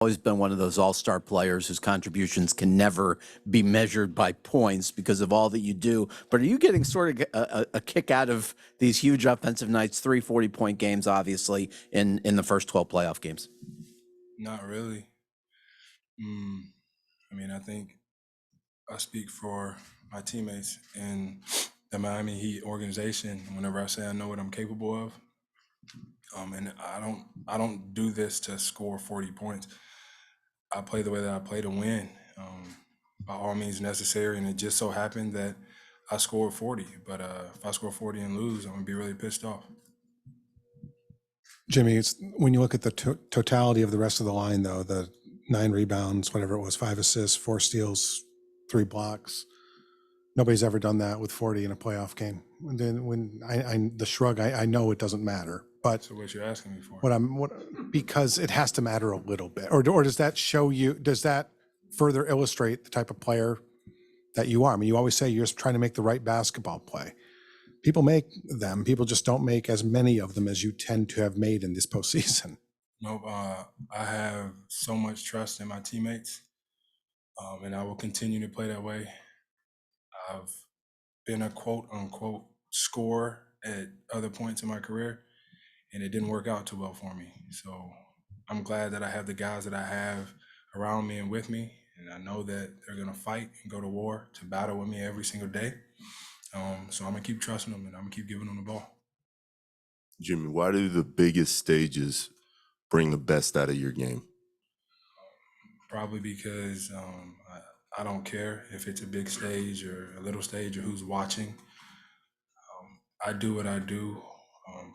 always been one of those all-star players whose contributions can never be measured by points because of all that you do. But are you getting sort of a kick out of these huge offensive nights, 3 40-point games, obviously, in the first 12 playoff games? Not really. I mean, I think I speak for my teammates in the Miami Heat organization whenever I say I know what I'm capable of. And I don't do this to score 40 points. I play the way that I play to win, by all means necessary. And it just so happened that I scored 40. But if I score 40 and lose, I'm gonna be really pissed off. Jimmy, it's when you look at the totality of the rest of the line, though, the 9 rebounds, whatever it was, 5 assists, 4 steals, 3 blocks. Nobody's ever done that with 40 in a playoff game. And then when the shrug, I know it doesn't matter, but So what you're asking me for? because it has to matter a little bit, or does that show you? Does that further illustrate the type of player that you are? I mean, you always say you're just trying to make the right basketball play. People make them. People just don't make as many of them as you tend to have made in this postseason. Nope. I have so much trust in my teammates, and I will continue to play that way. I've been a quote unquote scorer at other points in my career, and it didn't work out too well for me. So I'm glad that I have the guys that I have around me and with me, and I know that they're gonna fight and go to war to battle with me every single day. So I'm gonna keep trusting them, and I'm gonna keep giving them the ball. Jimmy, why do the biggest stages bring the best out of your game? Probably because I don't care if it's a big stage or a little stage or who's watching. I do what I do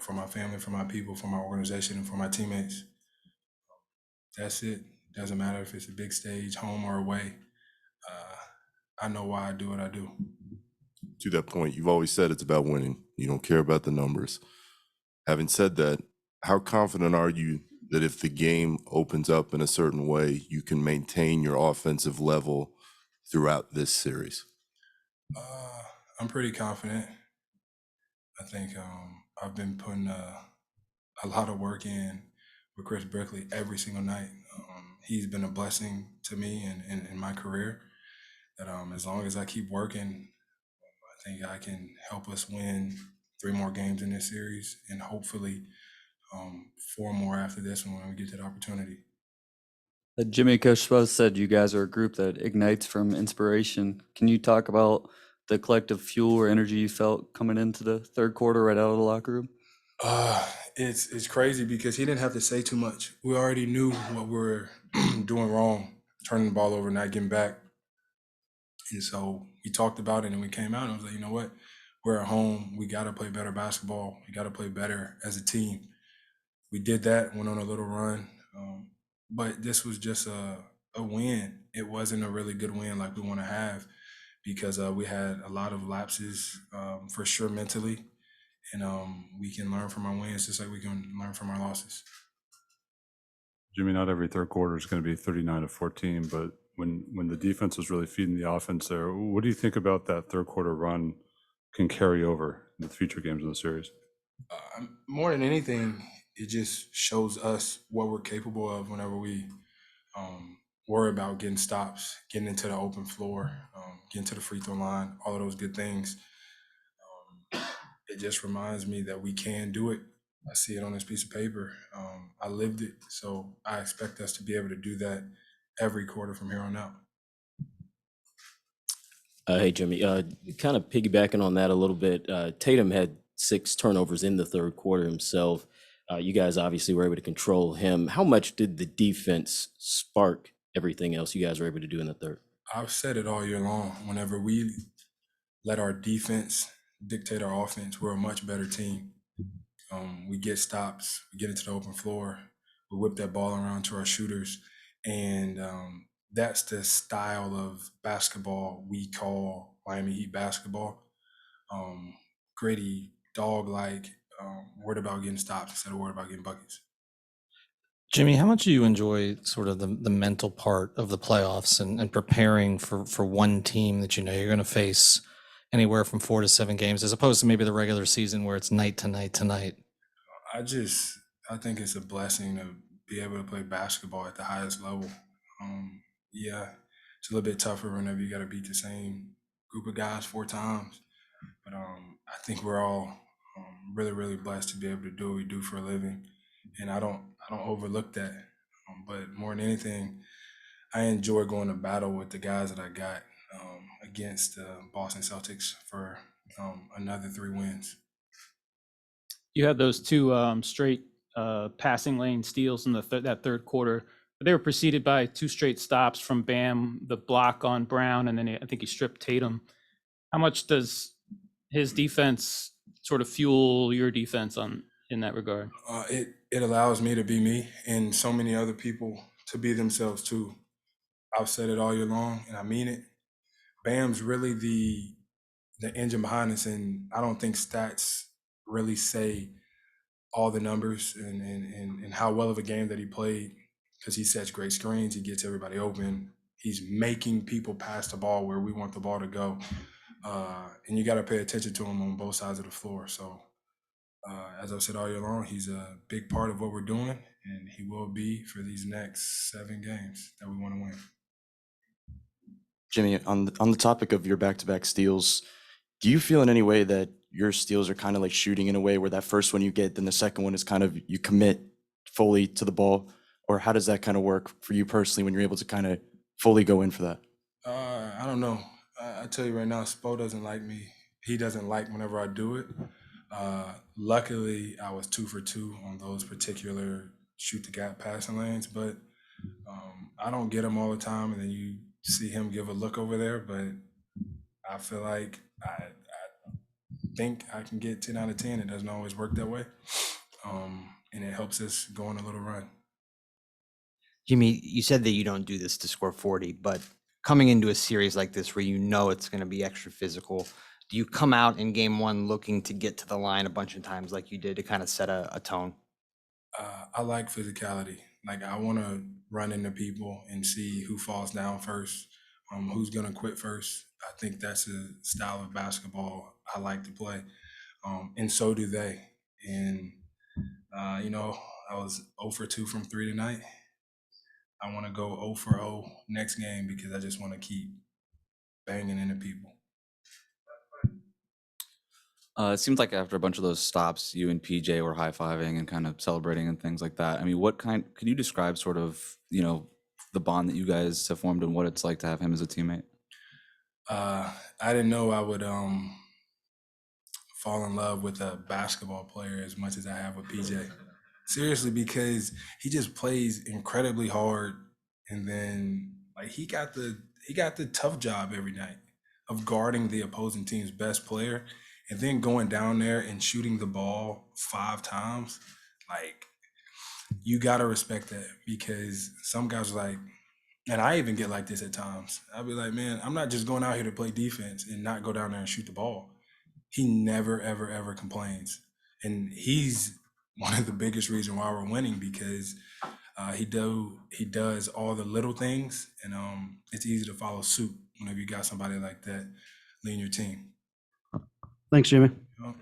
for my family, for my people, for my organization, and for my teammates. That's it. Doesn't matter if it's a big stage, home or away. I know why I do what I do. To that point, you've always said it's about winning. You don't care about the numbers. Having said that, how confident are you that if the game opens up in a certain way, you can maintain your offensive level throughout this series? I'm pretty confident. I think I've been putting a lot of work in with Chris Brickley every single night. He's been a blessing to me and in my career. That as long as I keep working, I think I can help us win 3 more games in this series, and hopefully 4 more after this one when we get to the opportunity. Jimmy, Coach Spo said you guys are a group that ignites from inspiration. Can you talk about the collective fuel or energy you felt coming into the third quarter right out of the locker room? It's crazy because he didn't have to say too much. We already knew what we were doing wrong, turning the ball over, not getting back. And so we talked about it, and we came out and I was like, you know what? We're at home. We got to play better basketball. We got to play better as a team. We did that, went on a little run. But this was just a win. It wasn't a really good win like we want to have because we had a lot of lapses for sure mentally. And we can learn from our wins just like we can learn from our losses. Jimmy, not every third quarter is going to be 39-14, but when the defense was really feeding the offense there, what do you think about that third quarter run can carry over in the future games of the series? More than anything, it just shows us what we're capable of whenever we worry about getting stops, getting into the open floor, getting to the free throw line, all of those good things. It just reminds me that we can do it. I see it on this piece of paper. I lived it, so I expect us to be able to do that every quarter from here on out. Hey, Jimmy, kind of piggybacking on that a little bit, Tatum had 6 turnovers in the third quarter himself. You guys obviously were able to control him. How much did the defense spark everything else you guys were able to do in the third? I've said it all year long. Whenever we let our defense dictate our offense, we're a much better team. We get stops, we get into the open floor, we whip that ball around to our shooters, and that's the style of basketball we call Miami Heat basketball. Gritty, dog-like, worried about getting stops instead of worried about getting buckets. Jimmy, how much do you enjoy sort of the mental part of the playoffs and preparing for one team that you know you're going to face anywhere from 4 to 7 games, as opposed to maybe the regular season where it's night to night to night? I think it's a blessing to be able to play basketball at the highest level. Yeah, it's a little bit tougher whenever you got to beat the same group of guys 4 times. But I think we're all really, really blessed to be able to do what we do for a living, and I don't overlook that. But more than anything, I enjoy going to battle with the guys that I got against the Boston Celtics for another 3 wins. You had those 2 straight passing lane steals in the that third quarter. But they were preceded by 2 straight stops from Bam, the block on Brown, and then I think he stripped Tatum. How much does his defense sort of fuel your defense in that regard? It allows me to be me and so many other people to be themselves too. I've said it all year long, and I mean it. Bam's really the engine behind us, and I don't think stats really say all the numbers and how well of a game that he played, because he sets great screens, he gets everybody open, he's making people pass the ball where we want the ball to go, and you got to pay attention to him on both sides of the floor. So as I've said all year long, he's a big part of what we're doing, and he will be for these next 7 games that we want to win. Jimmy, on the topic of your back-to-back steals, do you feel in any way that your steals are kind of like shooting in a way where that first one you get, then the second one is kind of you commit fully to the ball? Or how does that kind of work for you personally when you're able to kind of fully go in for that? I don't know. I tell you right now, Spo doesn't like me. He doesn't like whenever I do it. Luckily, I was 2 for 2 on those particular shoot the gap passing lanes, but I don't get them all the time. And then you see him give a look over there, but I feel like I think I can get 10 out of 10. It doesn't always work that way, and it helps us go on a little run. Jimmy, you said that you don't do this to score 40, but coming into a series like this where you know it's going to be extra physical, do you come out in game 1 looking to get to the line a bunch of times like you did to kind of set a tone? I like physicality. Like, I want to run into people and see who falls down first, who's going to quit first. I think that's a style of basketball I like to play, and so do they. And, I was 0 for 2 from 3 tonight. I want to go 0 for 0 next game because I just want to keep banging into people. It seems like after a bunch of those stops, you and PJ were high-fiving and kind of celebrating and things like that. I mean, could you describe sort of, the bond that you guys have formed and what it's like to have him as a teammate? I didn't know I would fall in love with a basketball player as much as I have with PJ. Seriously, because he just plays incredibly hard, and then like he got the tough job every night of guarding the opposing team's best player, and then going down there and shooting the ball 5 times. Like, you gotta respect that, because some guys are like, and I even get like this at times. I'll be like, man, I'm not just going out here to play defense and not go down there and shoot the ball. He never, ever, ever complains. And he's one of the biggest reasons why we're winning, because he does all the little things, and it's easy to follow suit whenever you got somebody like that leading your team. Thanks, Jimmy. You know?